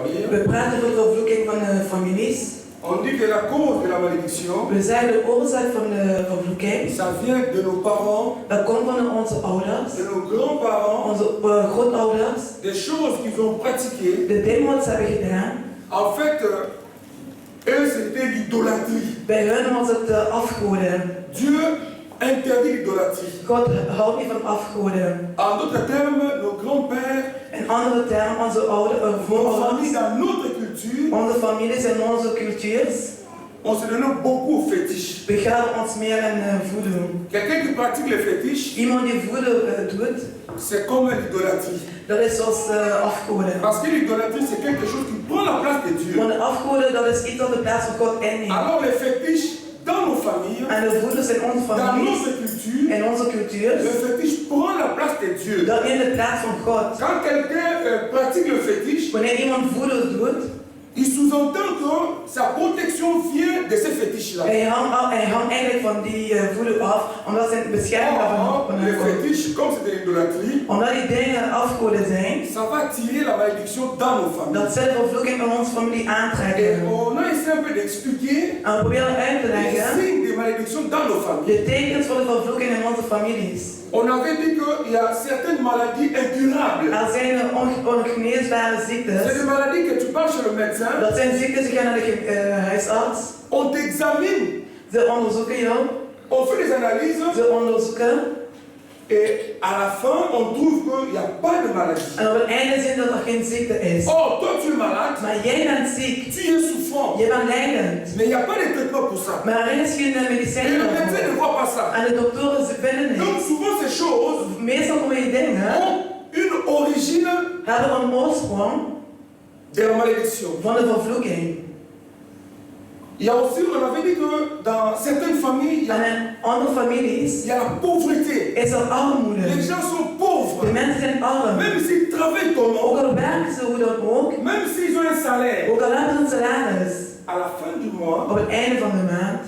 familles. We praten over de vervloeking van de families. On dit que la cause de la malédiction, We zeggen de oorzaak van de vervloeking. ça vient de nos parents, Dat komt van onze ouders, de nos grands-parents, onze grootouders, des choses qu'ils ont pratiquées. de dingen wat ze hebben gedaan. En fait, eux, c'était l'idolâtrie. Bij hun was het afgoden. Dieu interdit l'idolâtrie. God houdt niet van afgoden. En d'autres termes, nos grands-pères, In andere termen, onze oude nos familles voorouders, dans notre culture, onze families en onze cultuurs, on se donne beaucoup aux fétiches. we gaan ons meer in voodoo. Quelqu'un qui pratique les fétiches, Iemand die voodoo doet, c'est comme l'idolâtrie. dat is zoals afgoden. Parce que l'idolâtrie, c'est quelque chose qui prend la place de Dieu. Want de afgoden, dat is iets dat de plaats van God inneemt. Alors les fétiches, dans nos familles, En de voodoo's in onze dans families, notre culture, in onze cultuur, le fétiche prend la place de Dieu. dat neemt de plaats van God. Quand quelqu'un pratique le fétiche, Wanneer iemand voodoo doet, il sous-entend que sa protection vient de ces fétiches-là. hij hangt eigenlijk van die voodoo af, omdat zijn bescherming daarvan Or, van les hem komt. fétiches, comme c'est de l'idolâtrie, Omdat die dingen afgoden zijn, ça va tirer la malédiction dans nos familles. dat zij de vervloeking in onze familie Et aantrekken. on a essayé un peu d'expliquer En we proberen uit te les leggen signes de malédiction dans nos familles. de tekens van de vervloeking in onze families. On avait dit qu'il y a certaines maladies incurables. Er zijn ongeneesbare C'est ziektes. des maladies que tu parles chez le médecin, Dat zijn ziektes die gaan naar de huisarts. on t'examine, Ze onderzoeken jou. on fait des analyses Ze onderzoeken. et à la fin on trouve qu'il n'y a pas de maladie. En op het einde zien dat er geen ziekte is. Or, toi tu es malade, Maar jij bent ziek. tu es souffrant, Je bent lijdend. mais il n'y a pas de traitement pour ça. Maar er is geen Et medicijn le médecin voor. ne voit pas ça. En de doktoren ze vinden Donc niks. souvent ces choses Meestal komen die dingen ont une origine hebben een oorsprong de la malédiction. van de vervloeking. Il y a aussi, on avait dit que dans certaines familles, il y En a, in andere families il y a la pauvreté. is er armoede. Les gens sont pauvres. De mensen zijn arm. Même s'ils travaillent Ook comment, al werken ze hoe dan ook, même s'ils ont un salaire, ook al hebben ze een salaris, à la fin du mois, op het einde van de maand,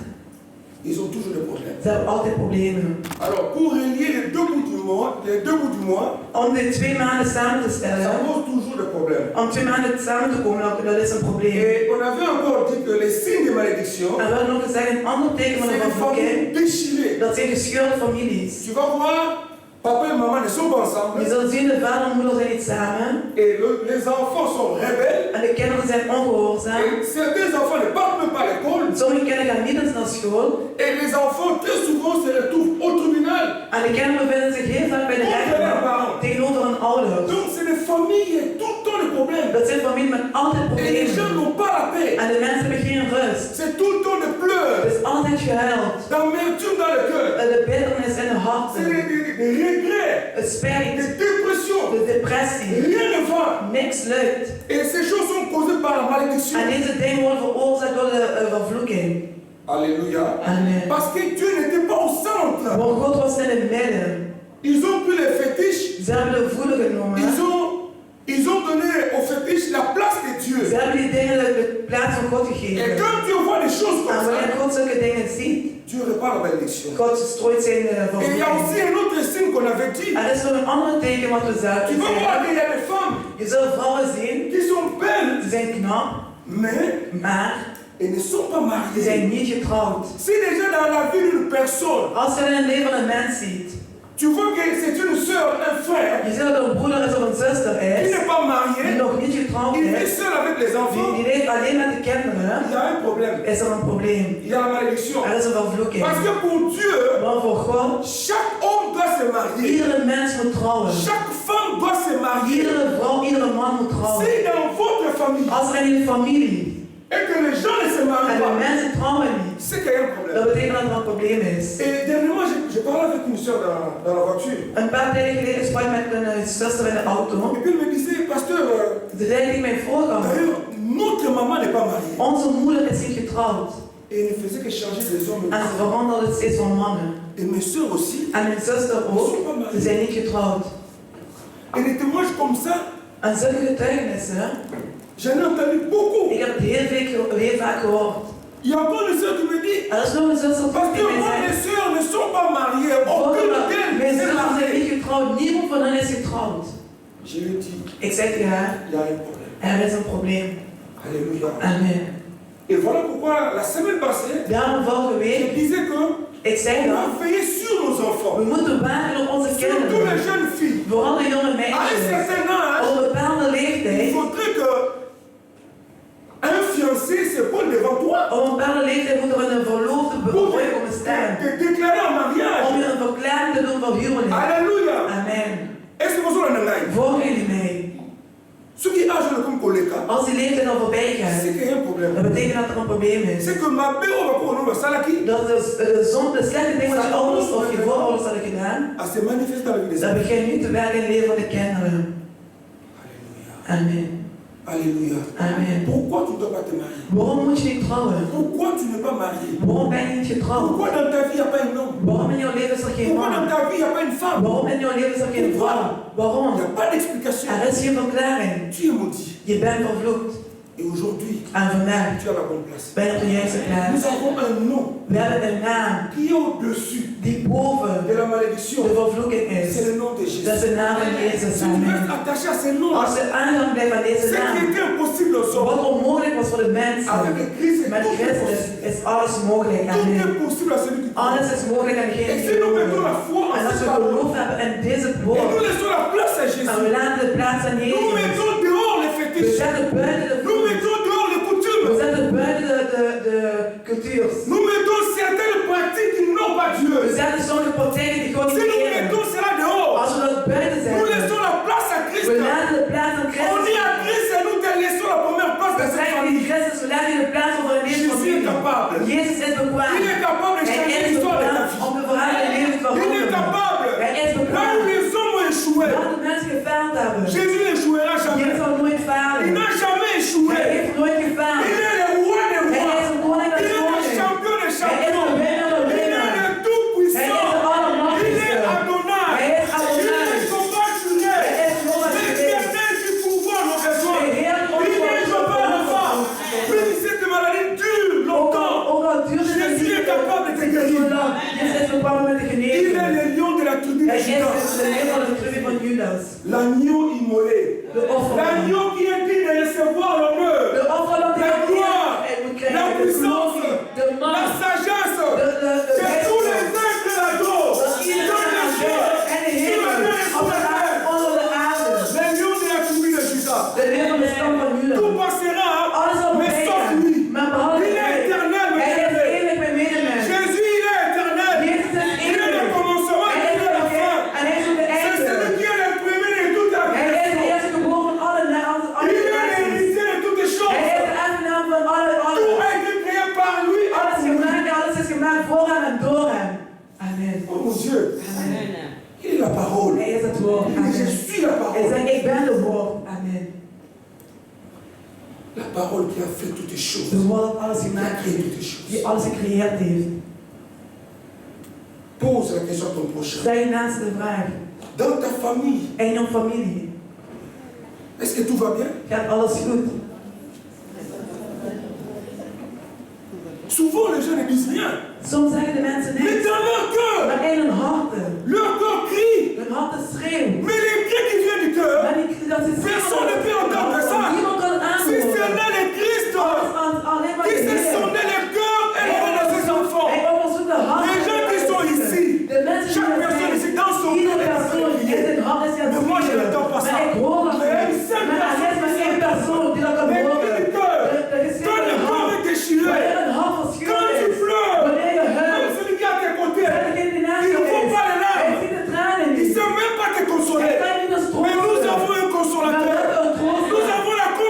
ils ont toujours des problèmes. ze hebben altijd problemen. Alors, pour relier les deux bouts du mois, Om de 2 maanden samen te ça stellen, pose toujours des problèmes. om 2 maanden samen te komen, dat is een probleem. Et on avait encore dit que les signes de malédiction, En we hadden ook gezegd, een ander teken van c'est de les vervloeking, familles déchirées. dat zijn gescheurde families. Tu vas voir, papa et maman ne sont pas Je ensemble, zult zien, de vader en moeder zijn niet samen, et les enfants sont rebelles, en de kinderen zijn ongehoorzaam. et certains enfants ne partent même pas à l'école, Sommige kinderen gaan niet eens naar school, et les enfants très souvent se retrouvent au tribunal. en de kinderen bevinden zich heel vaak bij de rechtbank tegenover hun ouders. Donc c'est des familles tout le temps le problème. Dat zijn families met altijd Et les gens problemen. n'ont pas la paix. En de mensen hebben geen rust. C'est tout le temps de pleurs, Het is altijd gehuild. d'amertume dans le cœur. En de bitternis in de C'est harten. des regrets, Het spijt. des dépressions. De depressie. Rien ne va. Niks lukt. Et ces choses sont causées par la malédiction. En deze dingen worden veroorzaakt door de vervloeking. Alléluia. Amen. Parce que Dieu n'était pas au centre. Want God was in het midden. Ils ont pris les fétiches. Ze hebben de voeden genomen. Ils ont donné aux fétiches la place de Dieu. Ze hebben die dingen de plaats van God Et gegeven. quand Dieu voit des choses En comme wanneer ça, God zulke dingen ziet, Dieu répare la malédiction. God strooit zijn Et il y a vervloeking. aussi un autre signe qu'on avait dit. Er is nog een ander teken wat we Tu zagen. vas voir qu'il y a des femmes Je zult vrouwen zien, qui sont belles, ze zijn knap, mais maar elles ne sont pas ze mariées. zijn niet getrouwd. Si déjà dans la vie d'une personne, Als je in het leven een mens ziet, tu vois que c'est une soeur, un frère, je ziet dat er een broeder is of een zuster qui is, n'est pas die marié, nog niet getrouwd il vit is, seul avec les enfants, die leeft alleen met de kinderen, il y a un problème. is er een probleem. Il y a la malédiction. Er is een vervloeking. Parce que pour Dieu, Maar voor God, chaque homme doit se marier. iedere mens moet trouwen. Chaque femme doit se marier. Iedere vrouw, iedere man moet trouwen. Si dans votre famille, Als er in je familie et que les gens ne se en marient de pas, mensen trouwen niet, c'est qu'il y a un dat problème. betekent dat er een probleem is. Et dernièrement, je parlais avec une soeur dans la voiture. Een paar tijden geleden sprak ik met een zuster in de auto. Et puis elle me disait, pasteur, Ze zei tegen mijn voorganger, d'ailleurs, notre maman n'est pas mariée. onze moeder is niet getrouwd. Et elle ne faisait que changer les hommes. En ze veranderde steeds van mannen. Et mes soeurs aussi. En mijn zuster ook, ze zijn niet getrouwd. Et les témoignages comme ça, En zulke getuigenissen, j'en ai entendu beaucoup. ik heb het heel vaak gehoord. Il y a encore une soeur qui me dit, Er is nog een zuster parce die que mij moi, zei, mes soeurs ne sont pas mariées. Aucune d'elles mijn n'est zusters zijn mariée. niet getrouwd, niemand van hen is getrouwd. Je lui ai dit, Ik zeg tegen haar, il y a un problème. Er is een probleem. Alléluia. Amen. Et voilà pourquoi la semaine passée, Daarom vorige je week, disais que ik zei on dat, doit veiller sur nos enfants, we moeten waken op onze surtout les kinderen. jeunes filles. Vooral de jonge À un meisjes. certain Op âge, een bepaalde il leeftijd, faudrait que un fiancé se pose devant toi op een bepaalde leeftijd moet er een verloofde pour voor je komen staan. te déclarer en mariage. Om je een verklaring te doen van huwelijk. Alléluia. Amen. Est-ce que vous avez un Volgen jullie mij? Ce qui est âgé comme collègue, Als die leeftijd al voorbij c'est gaat, qu'il y a un problème. dat betekent dat er een probleem is. C'est que ma paix, on va pour nous, ça là qui Dat de slechte dingen wat je ouders of je voorouders hadden gedaan, a se manifesté dans la vie des dat enfants. begint nu te werken in het leven van de kinderen. Alléluia. Amen. Alléluia. Amen. Pourquoi tu ne dois pas te marier? Waarom moet je niet trouwen? Pourquoi tu n'es pas marié? Waarom ben je niet getrouwd? Pourquoi dans ta vie il n'y a pas un homme? Waarom in jouw leven is er geen Pourquoi dans man? ta vie il n'y a pas une femme? Waarom in jouw leven is er geen vrouw? Il n'y Waarom? a pas d'explication. Er is geen verklaring. Tu es maudit. Je bent vervloekt. Et aujourd'hui, En vandaag tu as la bonne place. ben je op de juiste Nous plaats. avons un nom We hebben een naam qui est au-dessus die boven de la malédiction. de vervloeking C'est is. le nom de Dat Jésus. is de naam van Jezus. Si tu Amen. restes attaché à ce nom, Als je aanhang blijft aan deze ce qui naam, était impossible aux hommes, wat onmogelijk was voor de avec mensen, le Christ, met tout est Christus possible. is alles mogelijk. Tout Amen. est possible à celui qui croit. Alles is mogelijk aan Et degene si die nous mettons la geloven. foi en En als cette we parole, geloof hebben in deze et woord, nous laissons la place à en we Jésus, laten de plaats aan nous Jezus. mettons dehors les We fétiches, zetten buiten de nous mettons dehors les we coutumes, zetten buiten de cultuur. nous mettons certaines pratiques qui n'ont pas We Dieu. zetten sommige praktijken die gewoon Si niet nous eren. mettons cela dehors, Als we dat buiten nous zetten, laissons la place à Christ. we laten de plaats aan On Christus. dit à Christ et nous te laissons la première place We de cette zeggen in famille. Christus, we laten je de plaats over een leven van Jésus est capable. Jezus is bekwaam. Il est capable de Hij changer is l'histoire de ta bekwaam vie. om de verhalen in je leven te Il est veranderen. capable. Hij is Là bekwaam. où les hommes ont échoué, Waar de mensen gefaald hebben, Jésus n'échouera jamais. Jezus zal nooit Il falen. n'a jamais Hij échoué. heeft nooit gefaald. Il est le roi des Hij rois. is een koning Il des est le koningen. champion des Hij is champions. de winnaar der Il est winnaar. le tout-puissant. Hij is de Il allermachtigste. est Adonai. Hij is Adonai. Il est le combattant. Hij is Jehovah Jireh. L'éternel qui pourvoit nos besoins. De Heer Il est Jehovah Rapha. Même si cette maladie dure longtemps, Ook al duurt het Jésus est capable de te guérir. Jezus is bekwaam met de Il genezen. est le lion de la tribu de Hij is Judas. de leeuw van de tribu van Judas. L'agneau immolé. De offerlam. L'agneau qui est digne de recevoir l'honneur, De offerlam die la hij gloire, moet la krijgen. De puissance, glorie, de la macht, sagesse. de C'est tous les êtres là-dedans. Dat iedereen Dans les aan cieux, en de sur la hemel, terre et sur op la de terre. aarde, onder de aarde. Les lions de la tribu de Judas. De leeuw van de stam van Judas. Tout passera, Alles zal mais voorbij sauf gaan. lui. Maar behalve Il est hij. éternel, Hij is mais eeuwig mijn medemens. Jésus, il est éternel. Jezus is Il est le eeuwig. commencement, Hij il is est la de fin. begin en hij is ook de C'est einde. celui qui est le premier de toute la Hij is de création. eerste geboren van alle Il est naties. l'héritier de toutes les Hij choses. is de erfgenaam van Tout alles. a été créé par lui. Alles is gemaakt voor hem en door hem. Amen. Oh mon Dieu, Amen. il est la parole. Hij is het woord. Il dit, je Amen. suis la Hij parole. zegt, ik ben de woord. Amen. La parole qui a fait toutes les choses. De woord dat alles Qui a gemaakt créé heeft. toutes les choses. Die alles gecreëerd heeft. Pose la question à ton prochain. Stel je naast de vraag. Dans ta famille, In jouw familie. est-ce que tout va bien? Gaat alles goed? Souvent les gens ne disent rien. Soms zeggen de mensen Mais niks. dans leur cœur, Maar in hun harten. leur cœur crie. Hun harten schreeuwen. Mais les cris qui viennent du cœur, Maar dat is personne ne peut entendre ça. niemand kan het Si ce aanhoren. n'est le Christ Alleen maar qui de s'est Heer. sonné le cœur et le rend à ses enfants. Hij onderzoekt de harten. Les gens qui sont ici, De mensen chaque die personne ici dans son iedere cœur est en train persoon de in crier. zijn hart is gaan Mais moi, je schreeuwen. n'entends pas ça. Maar ik hoor dat Mais niet. une seule Maar er is maar één persoon die dat kan Les horen. cris du cœur, De geschreeuw quand in le het cœur hart. est déchiré, Wanneer een hart quand verscheurd tu is. pleures, Wanneer je même huilt. celui qui est à tes côtés, En degene die naast il je ne faut is. pas les Hij larmes. ziet de tranen Il ne niet. sait même pas te Hij consoler. kan niet eens Mais nous troosten. avons un Maar we consolateur. hebben een Nous trooster. avons la Wij hebben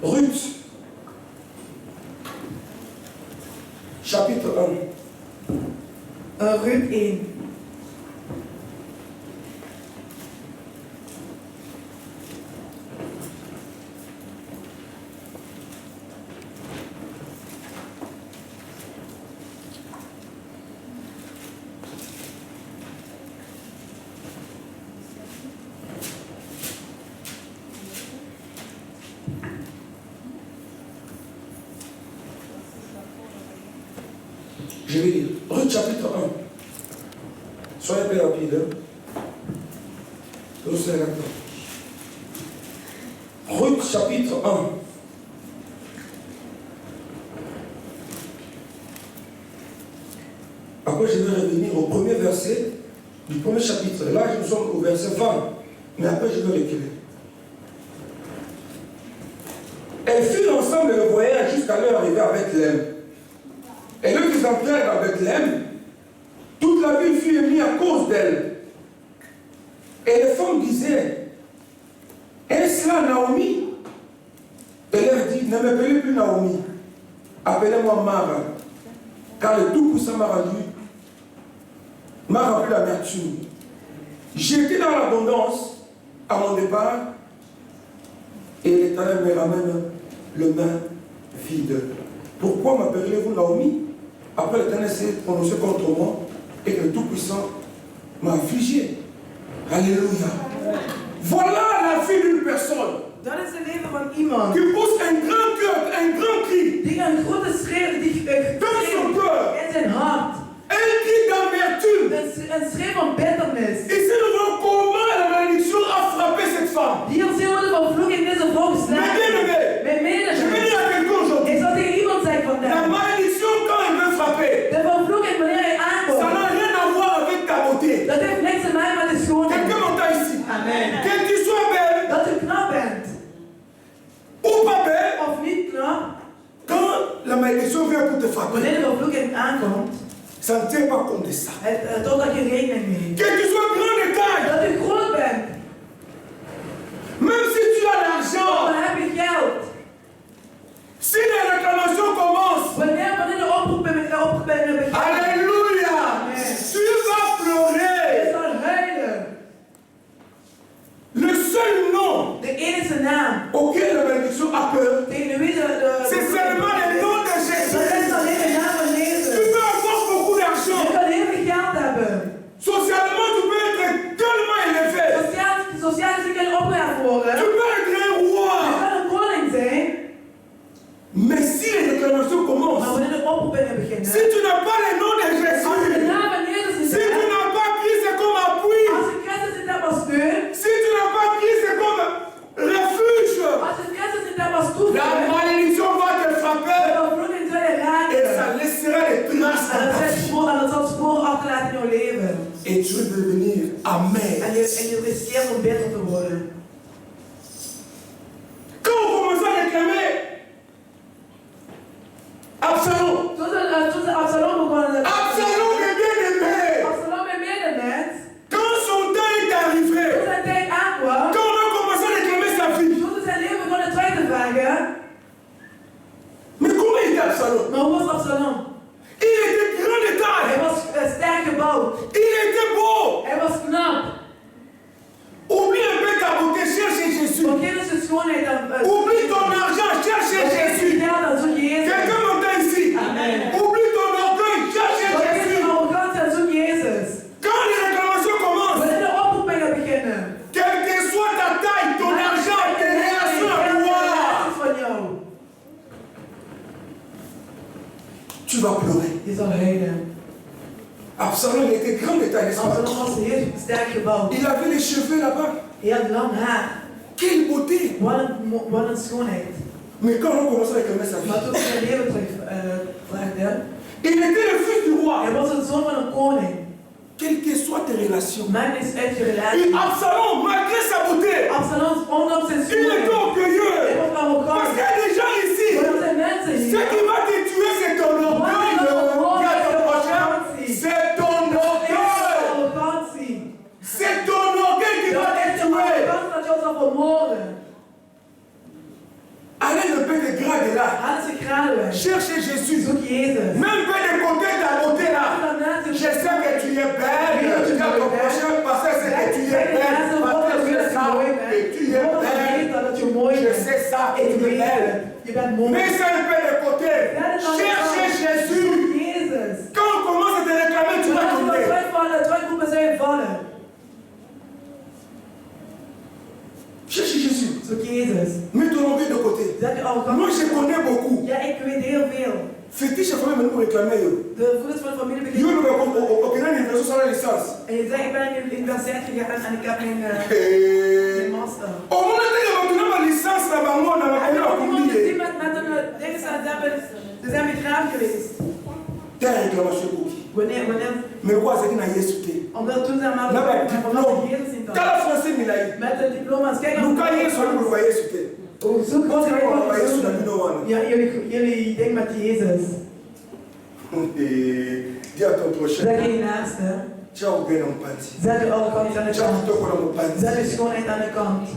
Ruth, chapitre 1. Ruth 1. Je vais lire. Ruth chapitre 1. Soyez plus rapide. Ruth chapitre 1. Après, je vais revenir au premier verset du premier chapitre. Là, nous sommes au verset 20. Mais après, je vais reculer. Elles firent ensemble le voyage jusqu'à leur arrivée à Bethléem. Et eux qui entrèrent à Bethléem, toute la ville fut émue à cause d'elle. Et les femmes disaient, est-ce là Naomi? Elle leur dit, ne m'appelez plus Naomi, appelez-moi Mara, car le Tout-Puissant m'a rempli l'amertume. J'étais dans l'abondance à mon départ, et l'Éternel me ramène le main vide. Pourquoi m'appelez-vous Naomi? Après l'Éternel s'est prononcé contre moi et que le Tout-Puissant m'a affligé. Alléluia. Voilà la vie d'une personne Dat is het leven van iemand qui pousse un grand cœur, un grand cri die een grote schreeuw dans son cœur, in zijn hart. un cri d'amertume. Een schreeuw van bitternis. Ici nous voyons comment la malédiction a frappé cette femme. Hier zien we de vervloeking deze vrouw geslagen. Mijn Je vais medemens. dire à quelqu'un aujourd'hui, Ik zal tegen iemand zeggen la vandaag. malédiction quand elle veut frapper, De vervloeking wanneer hij ça aankomt. n'a rien à voir avec ta beauté. Dat heeft niks te maken met de schoonheid. Quelqu'un m'entend ici. Amen. Que tu sois belle Dat u knap bent. ou pas belle, Of niet knap. quand la malédiction vient pour te frapper, Wanneer de vervloeking aankomt. ça ne tient pas compte de ça. Totdat je rekening mee. Que tu sois grand de taille, Dat u groot bent. même si tu as Dan l'argent, heb je geld. si les réclamations commencent, Wanneer de oproepen beginnen. alléluia, tu vas Je pleurer. zal huilen. Le seul nom De enige naam. auquel la malédiction a peur, Tegen wie c'est seulement le nom de Dat Jésus. is alleen de naam van Tu Jezus. peux avoir beaucoup Je d'argent. kan heel veel geld hebben. Socialement, tu peux être tellement élevé. Sociaal is een opgeleid worden. Tu peux être un Je roi. kan een koning zijn. Mais si les réclamations Maar commencent, wanneer de oproepingen beginnen. si tu n'as pas le nom de Als je de Jésus, naam van Jezus si niet tu hebt. n'as pas Christ comme appui, Als je Christus niet hebt als steun. si tu n'as pas Christ comme refuge, Als je Christus niet hebt als la toevlucht. malédiction va te De frapper vervloeking zal je et raken. ça laissera des traces En dans ta vie. dat zal sporen achterlaten in jouw leven. Et tu vas devenir amer. En je riskeert om bitter te worden. Quand on commence à réclamer Absalom, Toen ze Absalom begonnen. Absalom est bien aimé. Absalom en medemens. Quand son temps est arrivé, Toen zijn tijd aankwam. quand on a commencé à réclamer sa vie, Toen ze zijn leven begonnen terug te vragen. mais comment était Absalom? Maar hoe was Absalom? Il était grand de Hij taille, was sterk gebouwd. il était beau. Hij was knap. Oublie un peu ta beauté, cherche Jésus. Vergeet eens je schoonheid dan. Oublie ton argent, cherche Jésus. Geld dan zoek Jezus. Quelqu'un m'entend ici. Amen. Oublie ton orgueil, cherche Vergeet je Jésus. arrogantie en zoek Jezus. Quand les réclamations commencent, Wanneer de oproepingen beginnen. quelle que soit ta taille, ton argent, tes relations à toi, van jou. tu vas pleurer. Je zal huilen. Absalom il était grand de taille, n'est-ce pas? Absalom was heel sterk gebouwd. Il avait les cheveux là-bas. Heel lang haar. Quelle beauté! Wat een schoonheid. Mais quand on commence à réclamer sa Maar vie, toen zijn leven terug vraagde. il était le fils du roi. Hij was een zoon van een koning. Quelles que soient tes relations. Maakt niks uit je Et relatie. Absalom, malgré sa beauté, Absalom, ondanks zijn il était schoonheid. Hij orgueilleux. was Parce arrogant. qu'il y a des gens ici, Maar er zijn mensen ce hier. qui va te tuer, c'est ton orgueil. Dis à ton prochain, c'est ton orgueil. Arrogantie. C'est ton orgueil qui va Dat te is de tuer. arrogantie dat jou zal vermoorden. Allez le Cherche Jésus. Zoek Jezus. Même peu de côté de la beauté là. Je sais que tu es belle. Tu as ton prochain pasteur, c'est que tu es belle. Pasteur, c'est ça. Et tu es belle. Je sais ça. Et tu es belle. Mais c'est un peu de côté. Cherche Jésus. Quand on commence à te réclamer, tu vas tomber. Cherche Jésus. Zoek Jezus. Mets ton orgueil de côté. Zet je arrogant. Moi, je connais beaucoup. Ja, ik weet heel veel. Fétiche, il faut même nous réclamer. De voeders van de familie Yo, beginnen. on a une version sur la licence. En je zegt, ik ben in de universiteit gegaan en ik heb mijn master. Au moment où tu as ma licence, là-bas, moi, on a En ma ook iemand gezien met een ding staan, ze zijn begraven geweest. Terre réclamation cookie. Wanneer? Mais quoi, c'est qu'il a yesu. Omdat toen ze maar Là-bas, omdat diplôme. Jezus in Quand la français, il a eu. met de diploma's. Kijk, Luca, yesu, on le voyait sur terre. zoek wat Quand on va yesu, on a vu je nos mains. Ja, jullie denken met Jezus. Dis à ton prochain. Zeg je naaste. Ciao, bien en panti. Zet je arrogantie aan de Ciao, kant. toi, on a panti. Zet je schoonheid aan de kant.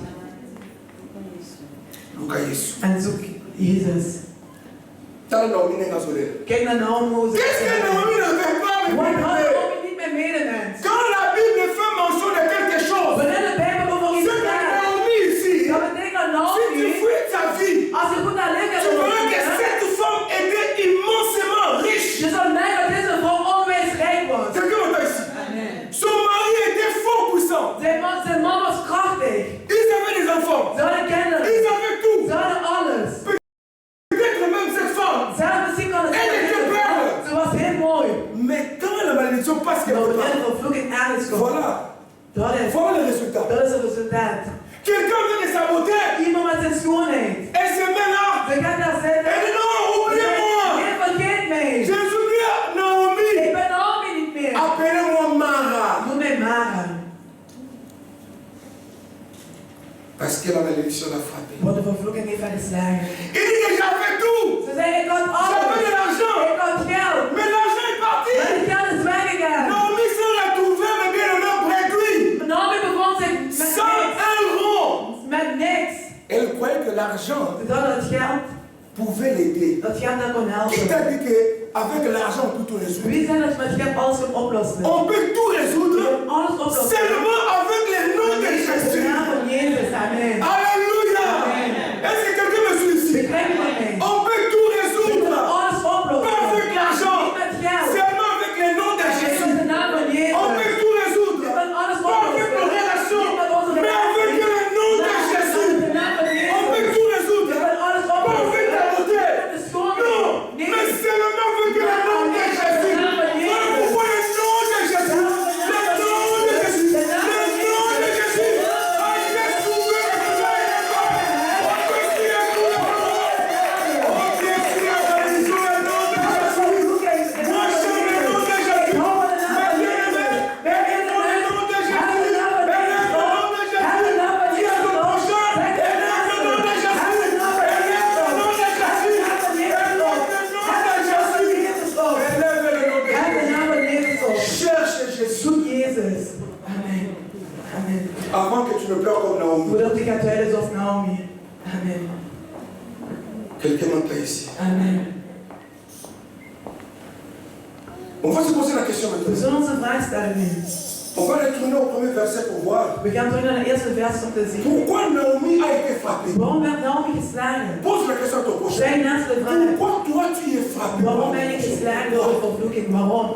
Luca, yesu. En zoek Jezus. T'as Naomi n'est pas solide. Kijk naar Naomi. Qu'est-ce que Naomi ne fait pas avec Wat had lui? Naomi niet meer medemens? Quand la Bible fait mention de quelque chose, Wanneer de Bijbel over iets c'est que praat, Naomi ici, dat betekent dat si tu Naomi, fouilles ta vie, als je goed naar leven tu verras que hebt, cette femme était immensément riche. je zal merken dat deze vrouw onwijs rijk was. Quelqu'un m'entend ici? Amen. Son mari était fort puissant. Zijn man was krachtig. Ils avaient des enfants. Ze hadden kinderen. Ils avaient tout. Ze hadden alles. Peut-être même cette femme. Ze hadden misschien kan het Elle était belle. Ze was heel mooi. Mais quand la malédiction passe Maar quelque wanneer part, de vervloeking ergens komt, voilà. voilà le résultat. dat is het resultaat. Quelqu'un vient de saboter. Iemand met zijn schoonheid. Elle se met là. Ze gaat daar zitten. Elle dit non, oubliez-moi. Nee, vergeet mij. Jésus dit à Naomi, Ik ben Naomi niet meer. appelez-moi Mara. Noem mij Mara. Parce que la malédiction l'a frappé. Want de vervloeking heeft haar geslagen. Il dit que j'avais tout. Ze zei, ik had J'avais alles. de l'argent. Ik had geld. Mais l'argent est parti. Maar het geld is weggegaan. Naomi s'est retrouvée avec bien-aimé brédouille. Naomi bevond zich met Sans niks. un rond. Met niks. Elle croyait que l'argent Ze dacht dat het geld pouvait l'aider. dat geld haar kon Qui t'a helpen. dit qu'avec l'argent on peut tout résoudre? Wie zei dat je met geld alles kunt oplossen? On peut tout résoudre Alles oplossen. seulement avec le nom de De Jésus. naam van Jezus. Amen. Alléluia. Amen. Est-ce que quelqu'un me suit ici? Begrijp je mij? On peut tout Je résoudre. kunt alles oplossen. Pas avec l'argent. Niet met geld. Seulement avec le nom de Met Jésus. de naam van Jezus. On peut tout Je résoudre. kunt alles Pas avec oplossen. nos relations. Niet met onze Mais avec relatie. le nom de Jésus. Met de naam van On peut Jezus. tout Je résoudre. kunt alles Pas avec oplossen. ta beauté. Met de schoonheid. Non. Nee. Mais seulement avec le nom de Jésus. Voilà pourquoi le nom de Jésus. Le nom de Jésus. Le nom de Jésus. Allez trouver le travail là-bas. On peut crier pour le monde. On peut crier dans les jours le nom de Jésus. Moi j'aime le nom de Jésus. Ma bien-aimée, aimez le nom de Jésus. Aimez le nom de Jésus. Dis à ton prochain, aimez le nom de Jésus. Aimez le nom de Jésus. Élève le nom de Jésus. Élève le nom de Heb de Jésus. naam van Jezus op. Cherche Jésus. Zoek Jezus. Amen. Amen. Avant que tu ne pleures comme Naomi. Voordat ik ga huilen zoals Naomi. Amen. Quelqu'un m'entend ici. Amen. On va se poser la question We maintenant. zullen ons een vraag stellen nu. On va retourner au premier verset pour voir We gaan terug naar de eerste vers om te zien. pourquoi Naomi a été frappée. Waarom werd Naomi geslagen? Pose la question à ton prochain. Zij naast de vraag. Pourquoi toi tu es frappé? Waarom ben ik geslagen door de vervloeking? Waarom?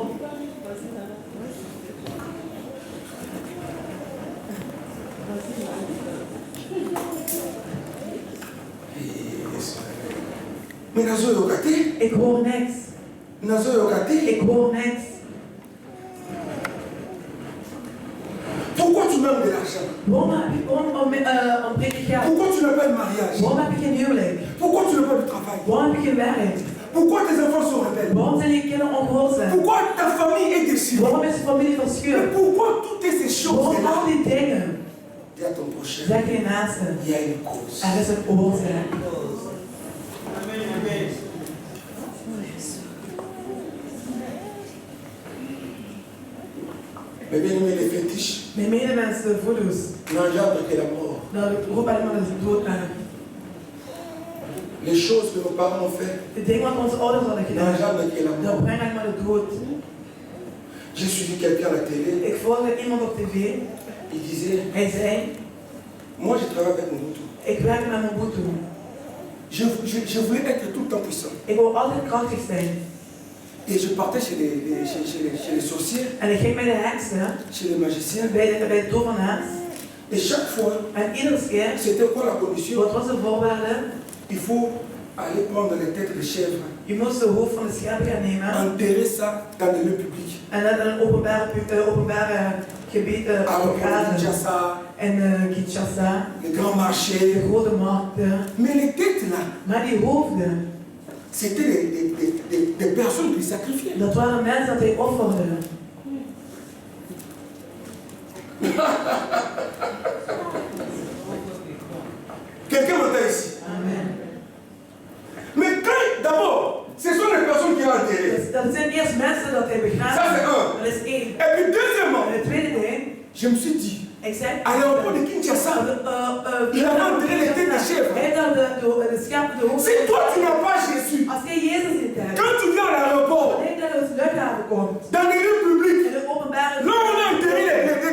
Mais nazo yokate, Ik hoor niks. nazo yokate. Ik hoor niks. Pourquoi tu manques de l'argent? Waarom ontbreekt je geld? Pourquoi tu n'as pas de mariage? Waarom heb je geen huwelijk? Pourquoi tu n'as pas de travail? Waarom heb je geen werk? Pourquoi tes enfants sont rebelles? Waarom zijn je kinderen ongehoorzaam? Pourquoi ta famille est déchirée? Waarom is je familie Mais verscheurd? pourquoi toutes ces Waarom choses-là? al die dingen? Dis à ton prochain, Zeg je naaste. il y a une cause. Er is een oorzaak. Mais bien aimé, les fétiches Mijn medemensen, voeders, n'engendrent que la mort. dat roept alleen maar de dood aan. Les choses que nos parents ont fait De dingen wat onze ouders hadden n'ont gedaan, jamais été la dat mort. brengt maar de dood. J'ai suivi quelqu'un à la télé, Ik volgde iemand op tv. il disait, Hij zei, moi je travaille avec Mobutu. ik werk met Mobutu. Je voulais être tout le temps puissant. Ik wil altijd krachtig zijn. Et je partais chez les sorciers, En ik ging bij de heksen, chez les magiciens. bij de tovenaars. Et chaque fois, En iedere keer, c'était quoi la condition? wat was de voorwaarde? Il faut aller prendre les têtes de chèvres, Je moest de hoofd van de schaap gaan nemen. enterrer ça dans le lieu public. En dat in een openbare gebied begraven. Kinshasa, En Kinshasa, les grands de marchés. grote markten. Mais les têtes là, Maar die hoofden, c'était des personnes qui sacrifiaient. dat waren mensen dat hij offerde. Quelqu'un m'entend ici? Amen. Mais quand, d'abord, ce sont les personnes qui ont enterré. Dus dat zijn eerst mensen dat hij Ça begraven. c'est un. Dat is één. Et puis deuxièmement, En het tweede ding, je me suis dit, ik zei, à l'aéroport de Kinshasa, il a enterré les têtes de chèvres. hij dan de schaap de hoofd. Si toi tu n'as pas Jésus, Als jij Jezus niet hebt, quand tu viens à l'aéroport, wanneer je naar de luchthaven komt, dans les lieux publics, in de openbare là on a enterré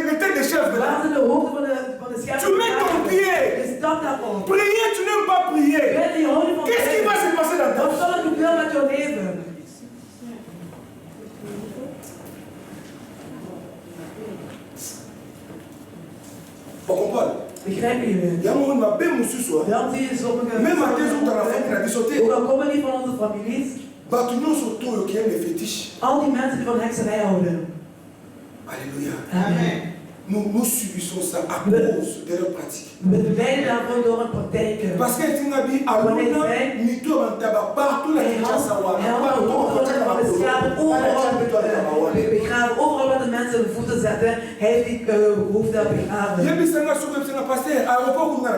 les têtes de chèvres. waar ze de hoofden van de schaap Tu mets ton pied. je stapt daarop. Prier, tu n'aimes pas prier. Ben je houdt niet van Qu'est-ce qui va se passer dans ta wat vie? zal er gebeuren met jouw leven? On comprend? Begrijpen jullie? Il y a un moment où ma belle moussou soit. Dan zie je sommige Même à tes autres, dans la famille, on a dit sauter. ook al komen die van onze families, Bah, tu nous surtout qui aiment les fétiches. al die mensen die van hekserij houden. Alléluia. Amen. Nous subissons ça à cause de leur pratique. We lijden daarvoor door een praktijken. Parce que tu m'as dit, à l'Ouna, ni toi, en tabac, partout la Kinshasa, partout en begraven. Overal waar de mensen hun voeten zetten, hij heeft die hoofd daar begraven. Je bent een soort van pasteur, aéroport où on a la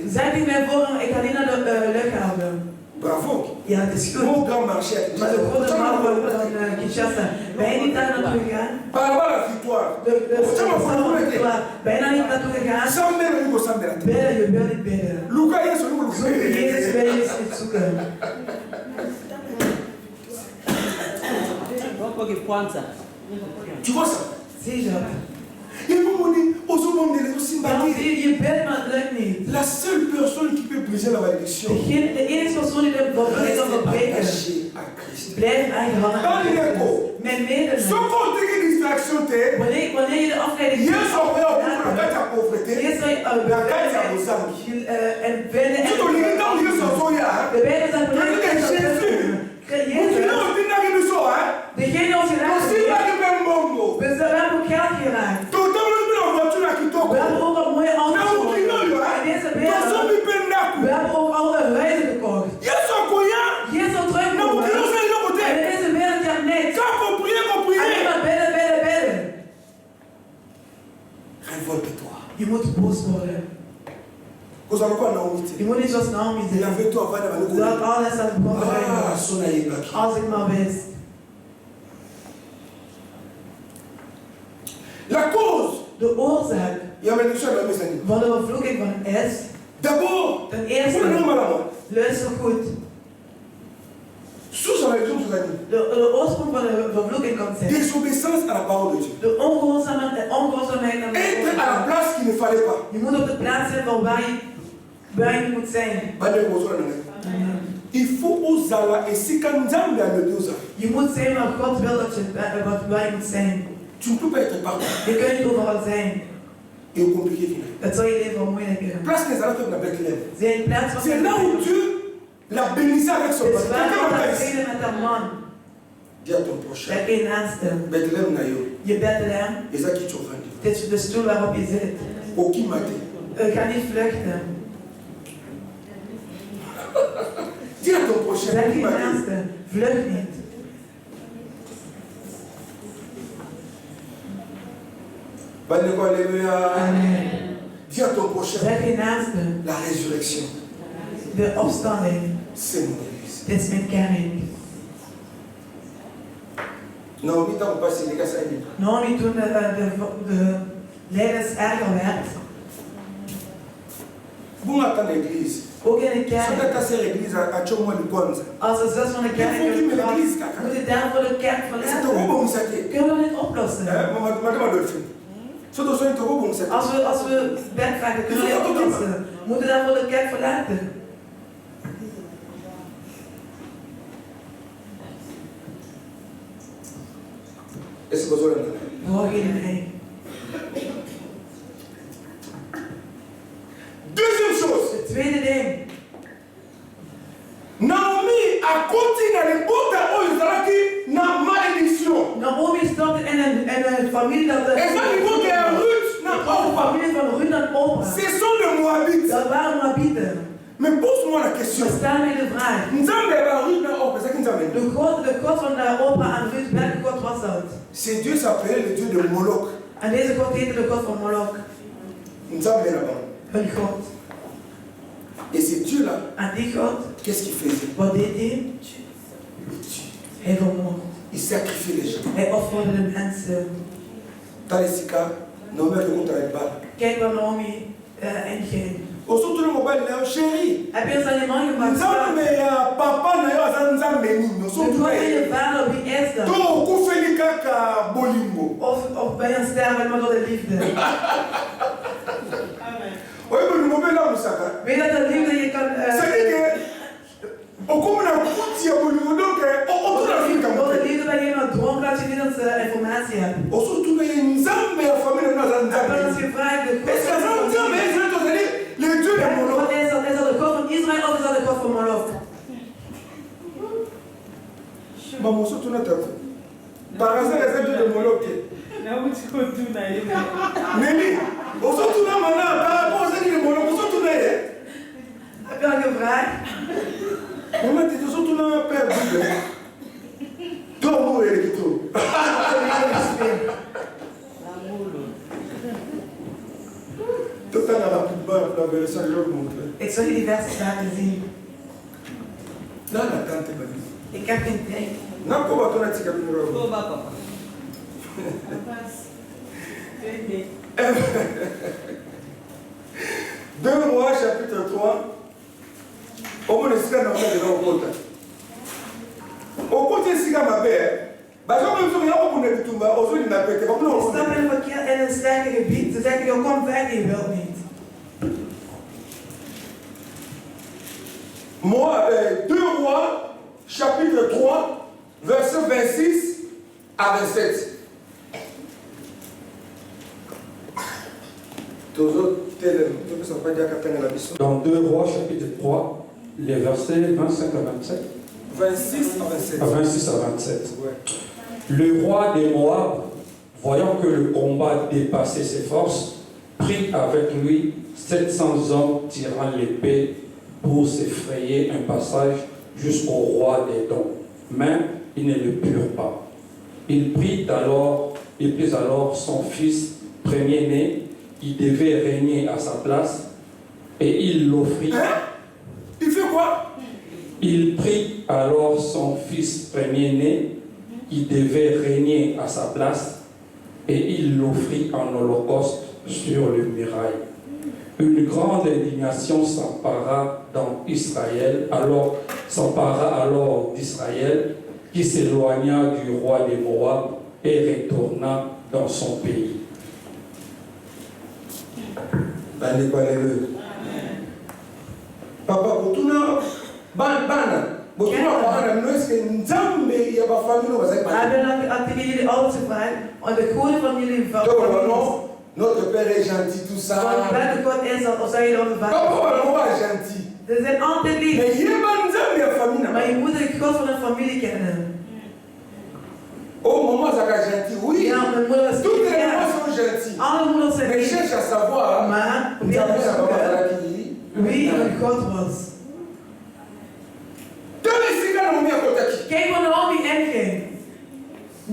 Zij die mij voor, ik ga niet naar de luchthaven. Bravo. Ja, het is goed. Mon grand marché. Maar de grote man van Kinshasa, ben je niet daar naartoe gegaan? Par rapport à la victoire. Ben je daar niet naartoe gegaan? Sans même nous au centre de la terre. Bidden, je wil niet bidden. Lucas, il y a ce nouveau Zoeken Jezus, wil je Jezus niet zoeken. Tu vois ça? Zie je dat? Et vous me dites, aux hommes de Dan sympathie. zie je, je bidt, maar het lukt niet. La seule personne qui peut briser la malédiction. De enige persoon die de verbinding kan verbreken, Attaché à Christ. blijf aangehangen aan Christus. Mijn medemens. Sans compter que distraction t'es. Wanneer je de afleiding Hier sont prêts au pour la carte à pauvreté. La carte à vos amis. en binnen en Tout en limitant hier sont soya. de Bijbel zegt Vous voulez ordinaire de soi, hein? degene ons geraakt Aussi pas de même bongo. we hebben ook geld geraakt. Tout en plus en voiture à Kitoko. We hebben ook al mooie auto's Nou, gekocht. kilo, hein? En deze Tout wereld, ça mi pendaku. we hebben ook al huizen gekocht. Hier sont koya. Hier is al terug. Nou, kilo c'est le côté. En in deze wereld je hebt niks. Quand vous priez, Alleen maar bidden. Révolte-toi. Je moet boos worden. Vous avez quoi Naomi? Je moet niet zoals Naomi Il zijn. avait tout avant de Ze had alles aan het Ah, beginnen. son aïbaki. Als ik maar wist. La cause. De oorzaak Il y a maintenant ça dans mes amis. van de vervloeking van is, D'abord, ten pour le eerste, nom à la mort. luister goed, Sous la maison, vous avez de oorsprong van de vervloeking kan zijn. désobéissance à la parole de Dieu. De ongehoorzaamheid naar Être à la de place qu'il ne fallait pas. Je moet op de plaats zijn van waar je moet zijn. Il faut aux Allah et si quand Nzambe a le Dieu, Je moet zijn waar God wil dat je, waar je moet zijn. tu ne peux pas être partout. Je kunt niet overal zijn. Et au compliqué final. Dat zal je leven vermoeilijken. Place les Allah comme la Bethléem. Zijn plaats van C'est là où Dieu l'a bénissait avec son Het baptême. is waar Quelqu'un God m'a dat dit, zegen met een man. dis à ton prochain. Bij één naaste. Bethléem Nayo. Je Bethlehem. Et ça qui tu offres. Dit is de stoel waarop je zit. Aucun matin. Ga niet vluchten. Dis à ton prochain. Zeg Aucun je matin. naaste. Vlucht niet. Alléluia. Amen. Dis à ton prochain. Zeg je naaste. La résurrection. De opstanding. C'est mon église. Dit is mijn kerk. Naomi, t'as pas passé les gars, ça y est. Naomi, toen de leiders erger werd, Bon, attends l'église. ook in de kerk. Zodat ta sœur église a chomo le kwanza. Als de zus van de kerk Faut qu'il me is, l'église, kaka. moet je daarvoor de kerk C'est verlaten. trop bon ça qui. Kunnen we dit oplossen? Madame Adolphine. C'est trop bon trop bon ça. Als we werk vragen, kunnen we dit oplossen. We moeten daarvoor de kerk verlaten. Est-ce que vous avez Hoor jullie mee? Deuxième chose. De tweede ding. Naomi a continué à l'époque où il a na malédiction. Naomi stond in een familie dat Et ça, il faut que Ruth na de Orpa. familie van Ruud en Opa. Ce sont des Moabites. Dat waren Moabieten. Mais pose-moi la question. We staan mij de vraag. Nzambe ba Ruth na Orpa, c'est qui Nzambe? De God van Opa en Ruud, welke God was dat? C'est Dieu s'appelait le Dieu de Moloch. En deze God heette de God van Moloch. Nzambe là-bas. Hun God. Et c'est Dieu là, En die God, qu'est-ce qu'il faisait? wat deed hij? Il tue. Hij vermoord. Il sacrifie les gens. Hij offerde de mensen. Talesika, Naomi a commenté avec balle. Kijk waar Naomi inging. Surtout le mobile là, chérie. Heb je eens aan je man gemaakt? Nzambe ya papa na yo aza Nzambe nini? De Surtout God van je vader, wie is dat? to okufeli kaka bolingo. Of ben je een sterven maar door de liefde? Oye bolingo mpe la musaka. Weet je dat de liefde je kan... C'est-à-dire que okomi na kuti ya bolingo donc otuna fika Door de mote. liefde ben je iemand dronken dat je niet eens informatie hebt. Surtout na Nzambe ya famille na aza En dan als Nzambe. je vraagt, de God Est-ce que aza Nzambe ezali tozali le Dieu de Moloch? Wat is dat? Is dat de God van Israël of is dat de God van Moloch? Maman surtout na tafu. Par hasard eza Dieu de Moloch. Neli, surtout na mana par rapport ozali de Moloch, surtout na ye. Heb je al gevraagd? Maman te surtout na père Bible. Toi mo elekito. Tout à l'heure, la version, je vais vous montrer. Ik zal je die versen laten zien. Là, la tante m'a dit. Ik heb geen tijd. Non, comment on a dit que nous avons? 2 Rois, chapitre 3. Au moins, le Sika n'a pas de l'eau. Au côté Sika, ma père. Je Je stap in verkeer in een sterke gebied. Ze zeggen, joh, kom weg, je wilt niet. Moi, 2 Rois, chapitre 3, verset 26 à 27. Dans 2 Rois, chapitre 3, les versets 25 à 27. 26 à 27. À 26 à 27. Ouais. Le roi des Moab, voyant que le combat dépassait ses forces, prit avec lui 700 hommes tirant l'épée pour s'effrayer un passage jusqu'au roi des dons. Mais ils ne le purent pas. Il prit alors son fils premier-né, qui devait régner à sa place, et il l'offrit. Hein? Il fait quoi? Il prit alors son fils premier-né, qui devait régner à sa place, et il l'offrit en holocauste sur le muraille. Une grande indignation s'empara alors d'Israël, qui s'éloigna du roi des Moab et retourna dans son pays. Papa, Hebben jullie ouders gevraagd, om de goede van jullie familie. Notre père est gentil, tout ça. Welke God is dat? Of zou je dan de vader? Papa est gentil. Ze zijn altijd lief. Mais il y a une famille. Maar je moet de God van een familie kennen. Oh, maman, ça va gentil, oui. Ja, mijn moeder is Toutes lief. les Ja. mamans sont gentilles. Alle moeders zijn Mais lief. cherche à savoir. Maar Nous avons la maman weet là qui. wie hun God was. Dans les cigares, on met à côté. Kijk waar Naomi inging.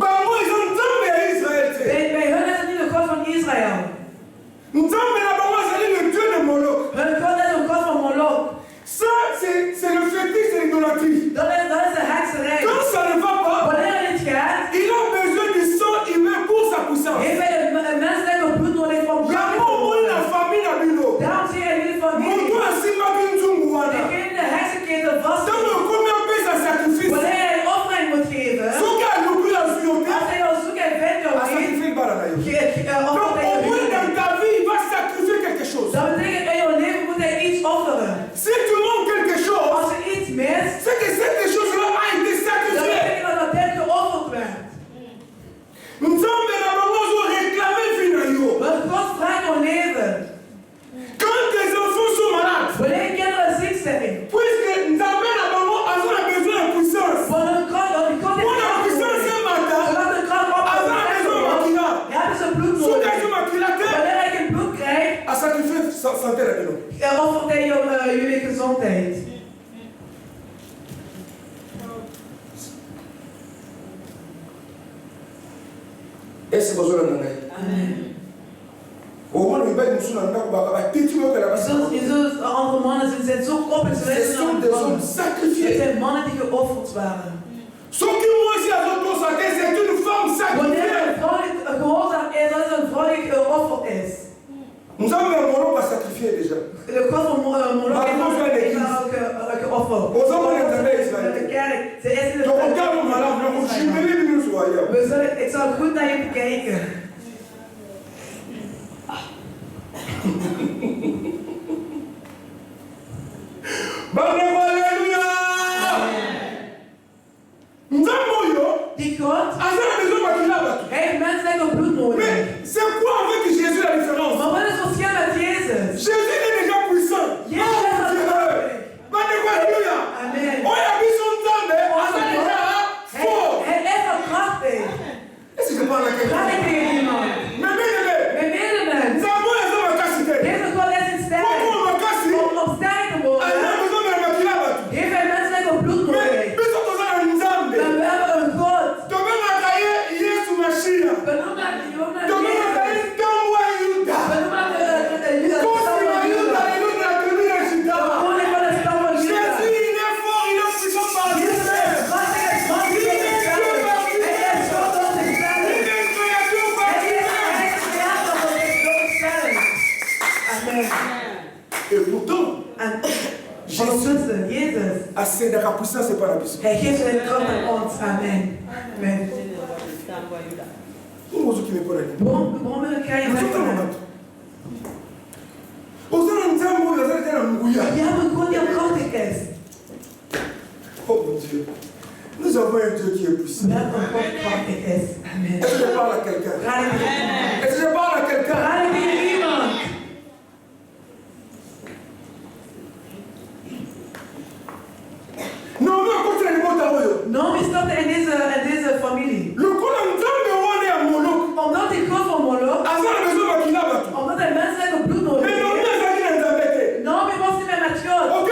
Bah, moi, ils ont Nzambe à Israël. Bij hun is het niet de God van Israël. Nzambe là, maman, c'est le Dieu de Moloch. Hun God is een God van Moloch. Ça, c'est le fétiche, c'est l'idolâtrie. Dat is de hekserij. Quand ça ne va pas, Wanneer het niet gaat, il a besoin du sang humain pour sa puissance. heeft hij een menselijke bloed nodig van Il y a bloed. la famille à Bilo. Daarom zie je in jullie familie. Mon doigt, c'est pas qu'une zunguana. Degene gezondheid. Est-ce que vous avez un Amen. Au moins, il va nous soutenir dans la Jezus, andere mannen zijn zo koppig, ze Ce sont des hommes het sacrifiés. zijn mannen die geofferd waren. Ce qui moi aussi à votre santé, c'est une femme Wanneer sacrifiée. een vrouw gehoorzaam is, dat is een vrouw die geofferd is. Nous avons un Moloch à sacrifier déjà. De God van Moloch heeft al geofferd. Aux hommes, on est dans l'Israël. De kerk, ze is in de Donc, regarde mon malade, nous jubilez nous soyons. Ik zal goed naar je kijken. Alléluia. Die God, hij heeft menselijk bloed nodig. Mais c'est quoi avec Jésus la différence? Maar wat is het verschil met Jezus? Jésus est déjà puissant. Jezus is Alléluia. Amen. On a vu son temps, mais on a déjà fort. Hij is al krachtig. Est-ce que je parle à Ga quelqu'un? ik tegen iemand? Mais bien aimé, Mijn medemens. nous avons les hommes à casser. Deze God is in sterk. Pourquoi on va casser? Om sterk te worden, Alors, nous avons un maquillage. heeft hij menselijk bloed Mais, nodig. nous sommes dans un ensemble. Dan we hebben een God. Tu veux m'accueillir, il est sous ma chine. We noemen hem Tu veux Jezus. m'accueillir, donne-moi Judas. We noemen hem de Quand tu m'as dit, Judas. tu as dit, tu as tenu un Judas. Koning van de stam van Juda. Jésus, il est fort, il est puissant par Jezus lui-même. is krachtig en krachtig door zichzelf. Hij is groot door zichzelf. Il est une créature par Hij is lui-même. creator door zichzelf. Amen. Et pourtant, En ondertussen, Jezus, assez de la puissance, c'est pas la puissance. hij geeft zijn kracht aan ons. Amen. Amen. Pour ceux qui me connaissent. Waarom ga je Nous sommes dans le weg? monde. Aux hommes, nous avons des gens qui ont Je hebt een God die krachtig is. Oh mon Dieu. Nous avons un Dieu qui est puissant. We hebben een God die krachtig is. Amen. Est-ce que je parle à quelqu'un? Ga ik tegen iemand? Est-ce que je parle à quelqu'un? Ga ik tegen iemand? Non, mais continue de monter. Naomi stapte in deze familie. Le coup d'ensemble, on est à Moloch. Omdat die God van Moloch, Avant de besoin de qu'il a battu. omdat hij menselijke bloed nodig Mais non, heeft. mais ça qui est embêté. Naomi was niet meer met God. Ok.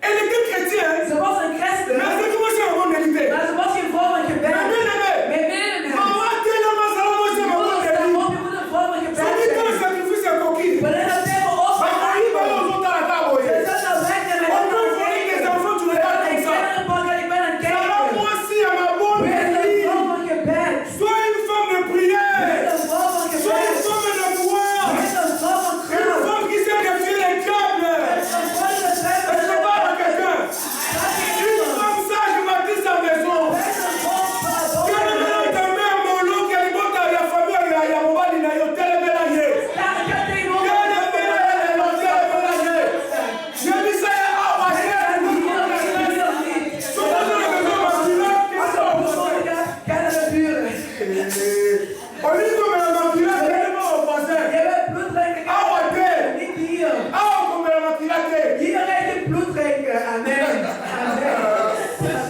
Elle était chrétienne. Ze was een christen, Mais c'est comment c'est en bonne vérité. maar ze was geen vrouw van Mais gebed. bien aimé. Mijn medemens. Maman, tellement ça va, moi, c'est ma bonne Moeder, vérité. je moet een vrouw van gebed Ça dit que le zijn. sacrifice est coquille. Wanneer dat tegen ons Bah, quand il va aux autres à la table, ze oui. zet dat weg en On peut voler les enfants, tu les gardes ik comme ça. ben een pakken, ik ben een Ça va, kijker. moi aussi, à ma bonne Wees een vérité. vrouw van gebed. Sois une femme de prière. Wees een vrouw van Sois une gebed. femme de pouvoir. Wees een vrouw van Une kracht. femme qui sait défier les câbles. Wees een vrouw die de Est-ce que je parle à quelqu'un? Une femme sage bâtit sa maison. Quel est le temps à Moloch, quel est le temps à la famille, à la mobile, à la télé, à la yé. J'ai mis ça à Waché. Souvent, on a besoin de maquillage. On dit que le maquillage, c'est tellement au voisin. Ah, Waché. Ah, comme le maquillage.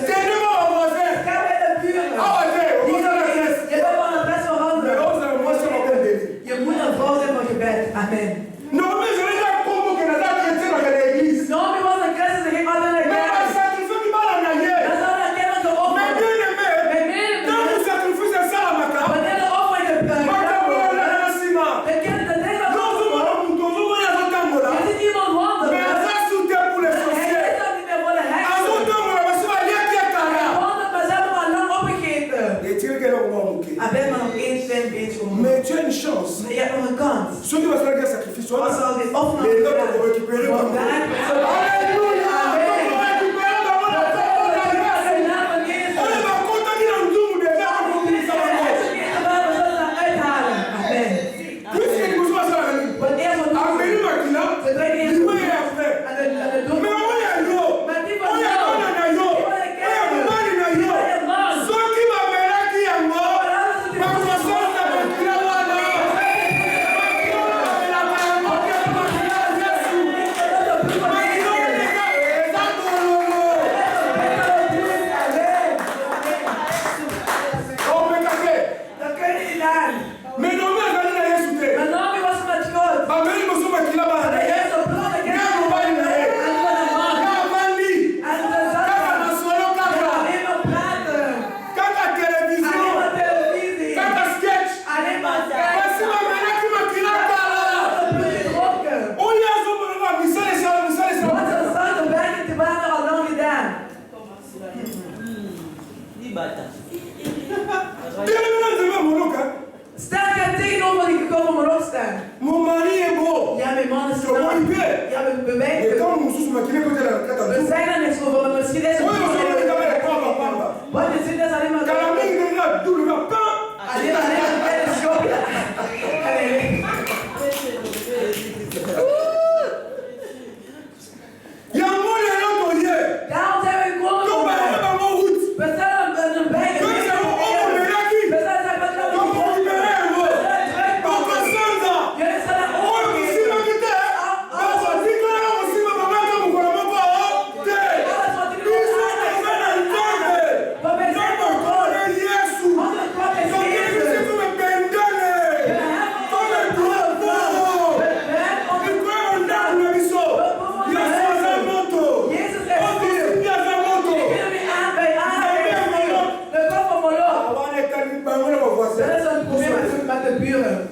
Tellement au voisin. Ah, Waché. On va dans la pièce. Mais on s'en moi, c'est mon délire. Je moet een vrouw zijn van gebed. Amen. Non, mais je vais dire comment que la chrétien dans l'église. Naomi was een christen, ze ging altijd naar Mais gebed. la sacrifice qui va en arrière. Dan zou dat kinderen Mais geofferd. bien aimé, Mijn medemens. quand vous sacrifiez ça à ma carte, Wanneer de offering ma gebracht carte wordt, est là, ciment. de kinderen de dingen Non, vous offeren. voulez mon tour, vous voulez la tombe là. Je ziet iemand wandelen. Mais ça, c'est pour les Hij sorciers. is dat niet meer voor de À heksen. mon tombe là, parce que la liette qui est Hij là. wandelt, maar ze hebben hem al lang opgegeten. Et tu veux qu'elle va vous manquer. Hij bent maar nog één klein beetje over. Mais tu as une chance. Maar je hebt nog een kans. Ceux qui vont faire un sacrifice, soit Als là. al die offering Les autres vont récupérer comme vous. Alléluia. Amen. On va récupérer dans votre tombe de la grâce. In de naam van Jezus. On va compter qu'il y a un doux déjà comme vous dites ça va voir. We zullen dat uithalen. Amen. Puisque nous sommes à la nuit. Wanneer we doen, Amen, Makila. ze brengen je Dis-moi, il a fait. aan de dood. Mais on y a yo. Maar die On van y a jou, donné na yo. die van de On y a kerk, donné na die yo. van je man. Ceux qui m'amènent qui est mort. Maar alles wat Ma je croissance de Makila, voilà. Sta tegenover die gekomen om op staan. Mon mari est beau. Ja, mijn man is Je vois, il fait. Ja, we Et bewegen. quand mon sous m'a tiré côté de la tête à We tout. zijn er niks over, maar misschien is het Oui, on va regarder la pamba, pamba. Wat is dit? Dat is alleen maar... Calamine de là, d'où le pain. Alleen maar bij de shop. Il y a un mot, il y a un autre lieu. Daarom zijn we Donc, gewoon... bah, il y a un mot route. We zijn een bij. Donc, c'est un mot, on est là qui. We zijn met een Donc, on libère un mot. Donc, on s'en va. Jullie zijn er Oh, ook. ici, ma guité. Bah, ça dit que là, aussi, ma maman, comme on connaît pas.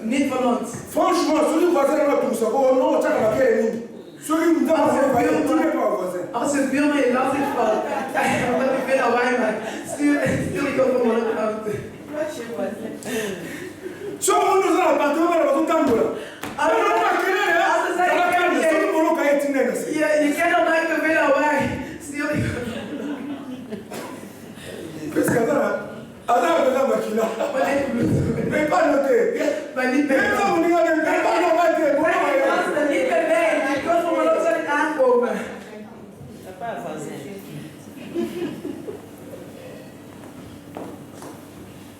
Niet van ons. Franchement, celui qui voisin là tout ça, oh non, tu as la pierre ligne. Celui qui nous donne la tu n'es pas voisin. Als je buurman je lastig valt, omdat ik veel lawaai maak, stuur ik op om op te. Zo moet je zeggen, maar toen we dat doen, je kent al mij te veel lawaai, stuur ik op. Qu'est-ce que ça? Adam a besoin de machine. Mais pas noté. Maar niet bij Mais non, on est pas noté. niet bij mij, ik kan voor mijn opzet aankomen.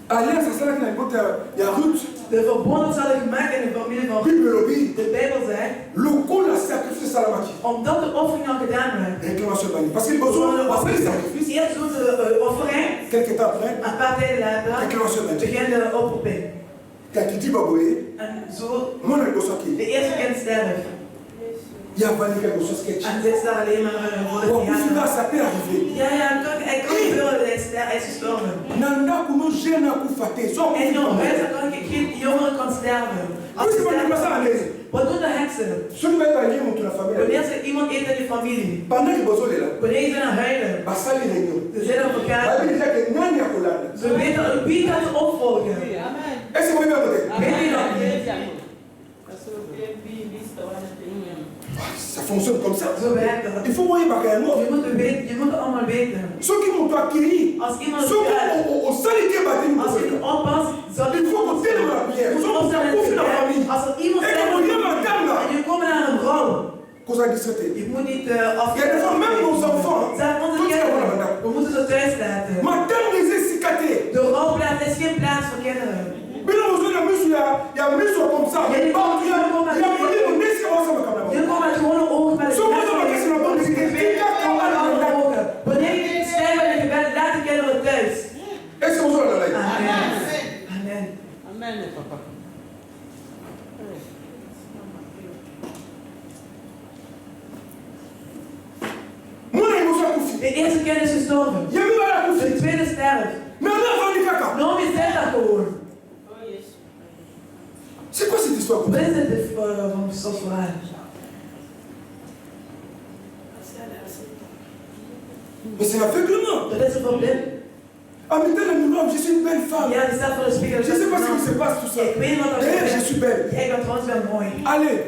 Alliance, c'est ça qu'il y a Ruth. De verbonden zal ik maken in de familie van Bible lobby. de Bijbel zegt, Le coup la sacrifice salamaki. omdat de offering al gedaan werd. Réclamation bannie. Parce qu'il besoin après le sacrifice. Eerst doen ze de offering, Quelques temps après. een paar tijden later, Réclamation bannie. begint de oproeping. T'as qui dit baboye. En zo, Moi on a besoin qui. de eerste kind sterft. Il y a pas quelque chose qui est. En zit daar alleen maar voor de Bon, puis là, theater. ça peut arriver. Ja, hij kan gebeuren, hij is gestorven. Nanda kuno jena kufate. So En in jouw huis dan kan ik geen jongeren kan sterven. Als Oui, ze c'est pas comme ça à sterven, l'aise. wat doen de heksen? Celui qui va aller dans la famille. Wanneer ze iemand eet in je familie, Pendant que besoin est là. wanneer ze aan huilen, Basali réunion. ze zijn op elkaar, Bible dit que nani akolanda. ze weten wie gaat ze opvolgen. Est-ce que vous avez voté? Weet je dat niet? Ça fonctionne comme ça. Zo werkt dat. Il faut voir il va quand même. Je moet het allemaal weten. Ceux qui m'ont acquis, Als iemand ceux qui krijgt, ont salité bâti, als je het oppast, zal il faut qu'on tienne la prière. Ceux qui ont confié la famille. als er iemand Et zegt, qu'on vient ma gamme en je komt naar een vrouw, Cause à 17. je moet niet Il y a des fois, même nos enfants, Zeg onze tout est kinderen, voilà. we moeten ze thuis laten. Ma gamme les escicatées. De rouwplaats is geen plaats voor kinderen. Mais là, vous avez mis il y a mis comme ça. Il y a mis au nez, comment ça va quand Je même. komt met gewone ogen bij de Zo moet je maar eens naar boven kijken. ogen. Wanneer je niet sterft en je bent, laat de kinderen thuis. Est-ce que vous avez la ligne? Amen. Amen. Amen, papa. Moi, il me soit confié. De eerste kind is gestorven. Il y a mis à la De confié. tweede sterft. Mais on a vendu caca. Noem je zegt dat gewoon. C'est quoi cette histoire? Wat is dit van zo'n verhaal? Mais c'est l'aveuglement. Dat is een probleem. Ah, mais tel un homme, je suis une belle femme. Ja, die staat voor de spiegel. Je ne sais pas ce qui se passe tout ça. Ik weet niet wat er D'ailleurs, je gebeurt. suis belle. Jij bent trouwens wel mooi. Allez,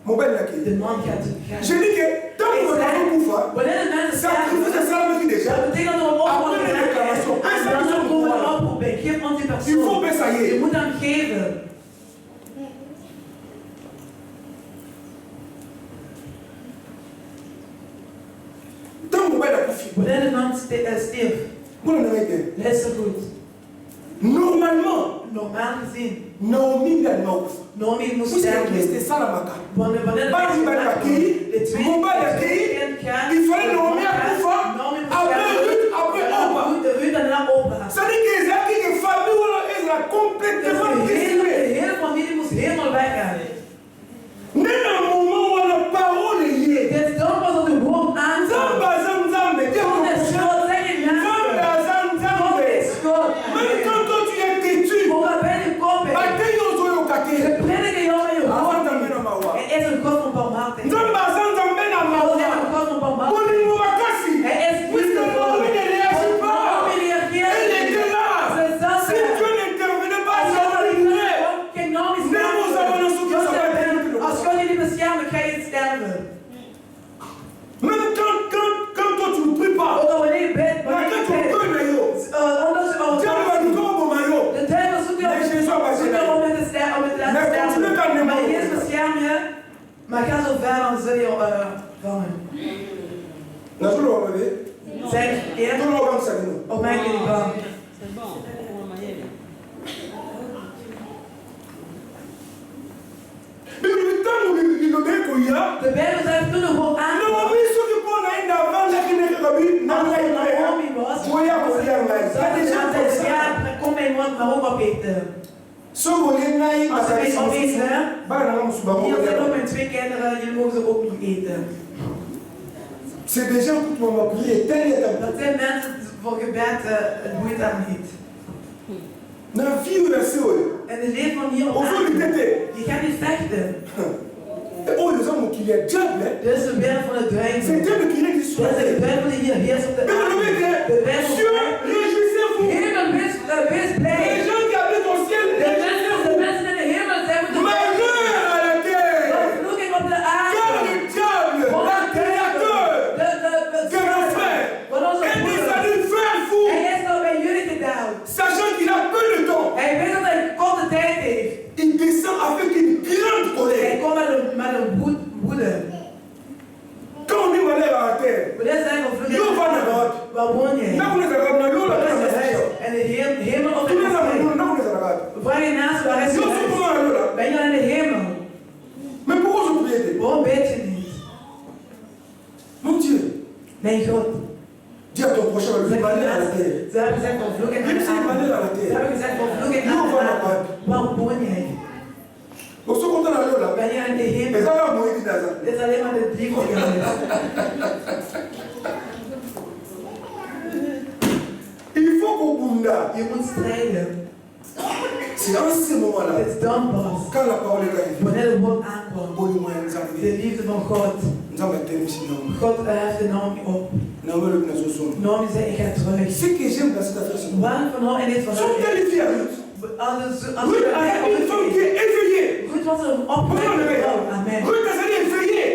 mon bel Naki. De man gaat het Je dis que tant que vous avez un coup, wanneer de mensen ça sterven, vous fait ça avec déjà. dat betekent dat er een oproep Après les déclarations, en dan komen we oproep bij. Geef ons die Il faut persoon. baisser ça y Je est. moet hem geven. Tant que vous avez un coup, Wanneer de man stierf, vous n'en avez pas. luister goed. Normalement, Normaal gezien, Naomi n'a pas ouf. Naomi moest Vous savez, sterven. c'était ça la maca. Wanneer de Bali Bali accueilli, mon bal accueilli, il fallait Naomi à Koufa, après Ruth, après Oba. Ruud en dan Opa. Ça dit que les acquis de famille, ils ont complètement De détruit. hele familie moest helemaal weggaan. Même un moment où la parole est liée. Dit is dan pas dat de woord aankomt. Zamba, Zambe, God is schuld, zeg je Zamba, ja. God is Zambe. schuld. Même quand toi tu es têtu, Hoe ben je koppen? Bataille aux oyo De kake. prediker jou in je Avant hoofd. d'amener dans ma voix. Er is een God van barmhartigheid. Zamba, Zambe na ma God is voix. een God van barmhartigheid. Bolingo bakasi. vijand zul je vangen. Na zo lo bebe. Zijn To er lo bang sa bino. op mij jullie bang? Bibi bitango lo be ko ya. De Bijbel zegt toen er gewoon No aankwam. mi so ki po na inda van la ki ne ka bi na Als la er ina. Naomi was, Goya ko ya ngai. zou hij zeggen, ja, kom mijn mond maar ook opeten. So mo le ngai Als ze mij opeten, ba na mo su ba mo. hier zijn ook mijn 2 kinderen, jullie mogen ze ook niet eten. C'est des gens qui m'ont prié tel et tel. Dat zijn mensen voor gebed, het boeit hem niet. Na vie ou na se o. En de leven van hier op Aujourd'hui aarde, tete. je gaat niet vechten. Oh les hommes qui les diable. Dit is de wereld van de C'est duivel. Dieu qui règne sur Dit la is de terre. duivel die hier heerst op de Mais aarde. vous le De Dieu, duivel. réjouissez-vous. Hemel, wees blij. Les gens qui habitent au ciel, De réjouissez-vous. mensen in de hemel zijn moeten Malheur à la terre. vervloeking op de Car aarde. le diable, la créateur de nos frères, Van onze est broeders. descendu vers vous, Hij is nou bij jullie gedaan. sachant qu'il a peu de temps. Hij weet dat hij korte tijd heeft. Il descend avec une grande Hij colère. komt met een woede. Quand on dit malheur à la terre, We zijn vervloeking. Yo, van de God. Waar woon jij? là vous les avez ramenés, là Waar is vous je les huis? avez En de hemel op de Tous les aarde. amours, là vous les avez ramenés. Vraag je naast waar is je Yo, c'est huis? comment là? Ben je in de hemel? Mais pourquoi je prie? Waarom weet je niet? Mon Dieu, Mijn God. dis à ton prochain, le malheur à la terre. Ze hebben gezegd vervloeking aan Même de si le malheur à aarde. la Ze terre. hebben gezegd vervloeking Yo, aan de van de aarde. God. Waar woon jij? Au second temps, là, Ben je in de les hemel? gens là, Moïse dit ça. Dit is alleen maar de liefde geweest. Il faut qu'on bunda. Je moet strijden. C'est en ce moment-là, Het is dan pas. quand la parole est arrivée, Wanneer het woord aankwam. bon, nous avons De arrivé. liefde van God. Nous avons été ici, non. God heeft de Naomi op. Nous avons le plus de Naomi zei, ik ga terug. Ce que j'aime dans cette affaire, c'est Waarom van haar in dit son verhaal? qualifié à Ruth. Als Ruth a une femme qui est éveillée. Ruud was een Pourquoi on opgewekte l'éveille? vrouw. Amen. Ruth a été éveillée.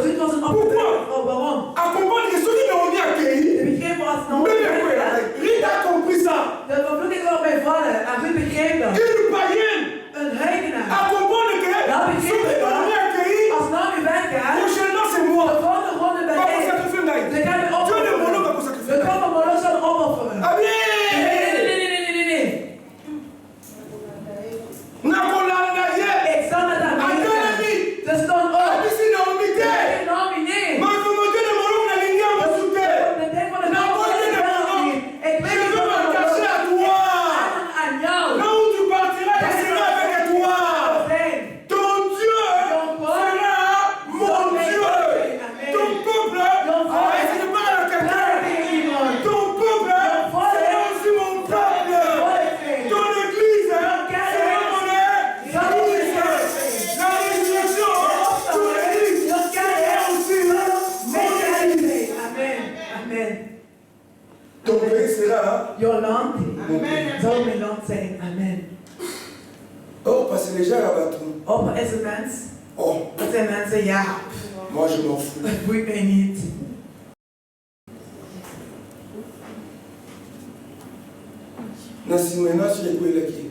Ruud was een opgewekte vrouw. Waarom? À comprendre que celui qui a mis à Je accueilli, begreep als Naomi mais werd. Ruth a compris ça. De vervloeking kwam bij vallen. En Ruud begreep dat. Une païenne Een heidenaar. à comprendre que celui qui a mis à accueilli, Als Naomi weggaat, prochainement c'est moi. de volgende ronde ben Pas pour ik. sacrifier un Ze gaan me Dieu ne m'en opofferen. pas pour We sacrifier un komen Moloch aan opofferen. Ah Nee, bien. nee. Nakolanda ye. Ik zal met haar meegaan. Ze stond op. Abisi na omite. Nee, Naomi, nee. Makomote de Moloch na lingia mosute. De ding van de Na Naomi kote is de wel Moloch. niet. Ik weet Je niet veux wat me cacher à toi. aan jou. Là où tu partiras, je serai avec toi. Zijn. Ton Dieu sera mon Dieu. Ton peuple, ah, si je parle à quelqu'un, ton peuple sera aussi mon peuple. Ton église sera mon église. La résurrection, ton église sera aussi mon église. Amen. Amen. Ton pays sera Jouw land mon pays. zal mijn land zijn. Amen. Oh, parce que les gens rabattent. Op is een mens. Oh, Dat zijn mensen, ja, moi je m'en fous. dat boeit mij niet. Nasi maintenant sur les couilles qui.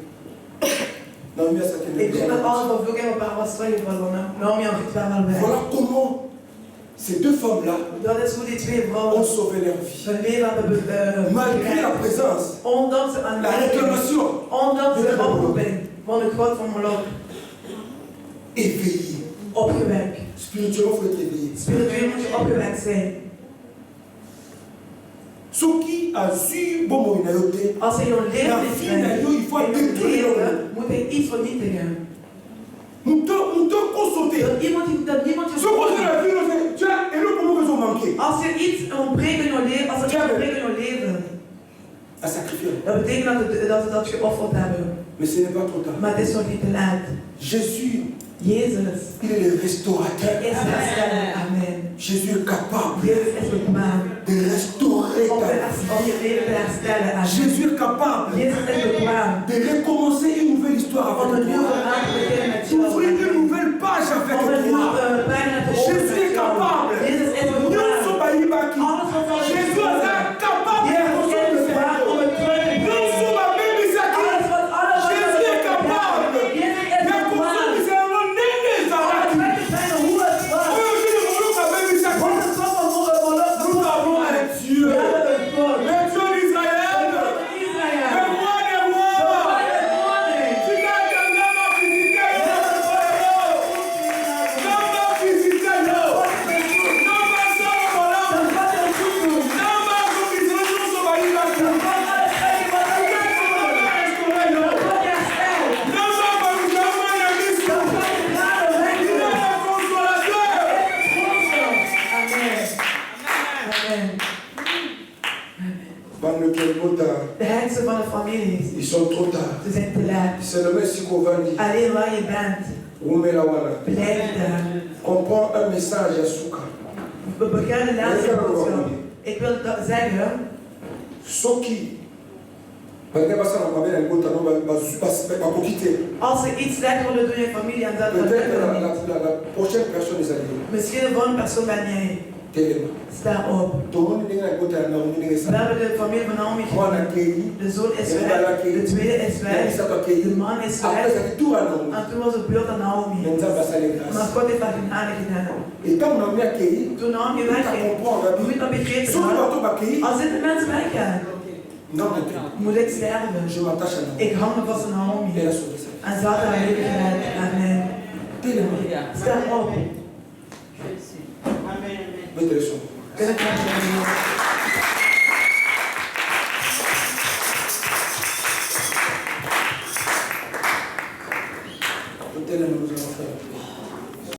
Non, mais ça Ik denk dat alles vervloeking op haar was teruggevallen. Naomi had het wel weg. Voilà comment ces deux femmes-là Dat is hoe die twee ont vrouwen sauvé leur vie. hun leven hebben Malgré la présence, ondanks de la aanmerking, réclamation, ondanks de oproeping van de God van Moloch, éveillé. opgewekt. Spirituellement, il faut être éveillé. Spiritueel moet je opgewekt zijn. Ce qui a su, bon, il a été. Als hij jouw leven niet Il faut brengt, in détruire je le leven, moet hij iets vernietigen. Nous devons consulter. Dat niemand je Ce qu'on a la vie, tu as, et nous, comment ils ont manqué Als je iets ontbreekt in je leven, als er iets ontbreekt in je leven, à sacrifier. dat betekent dat je geofferd hebben. Mais ce n'est pas trop tard. Maar het is nog niet te laat. Jésus, Jezus, il est le restaurateur. hij is hersteller. Amen. Jésus est capable Jezus is bekwaam de restaurer om ta vie. om je leven te herstellen. Amen. Jésus est capable Jezus is bekwaam de recommencer une nouvelle histoire om avec een nieuw toi. verhaal te beginnen met jou. Ouvrir une nouvelle page avec Om een nieuwe toi. pagina te Jésus openen est met jou. capable. Jezus is Nous bekwaam. sommes baïbaki. Alles wat zal Jésus est capable de Jezus is reconstruire le bekwaam om cerveau. het terug te Nous brengen. sommes à même Isaac. Alles wat Jésus est capable Jezus is de bekwaam. reconstruire le cerveau. Néné Om het Zaraki. terug te brengen hoe het was. Bande de Kelbota, De heksen van de families. ils sont trop tard. Ze zijn te laat. C'est le Messie Kovandi. Alleen waar je bent, Umelawana. blijf daar. Comprends un message à Souka. We beginnen de laatste boodschap. Ik wil zeggen, Soki. Peut-être als ze iets slecht willen doen in je familie en dat lukt niet. la prochaine personne est allée. Misschien de volgende persoon ben jij. Sta op. We hebben de familie van Naomi gezien. De zoon is weg, de tweede is weg, de man is weg. En toen was het beurt aan Naomi. Maar God heeft haar genade gedaan. Toen Naomi wegging, moet dat begrepen worden. Als dit de mensen weggaan, moet ik sterven. Ik hang me vast aan Naomi. En ze had haar leven gered. Amen. Sta op. Amen. Kunnen we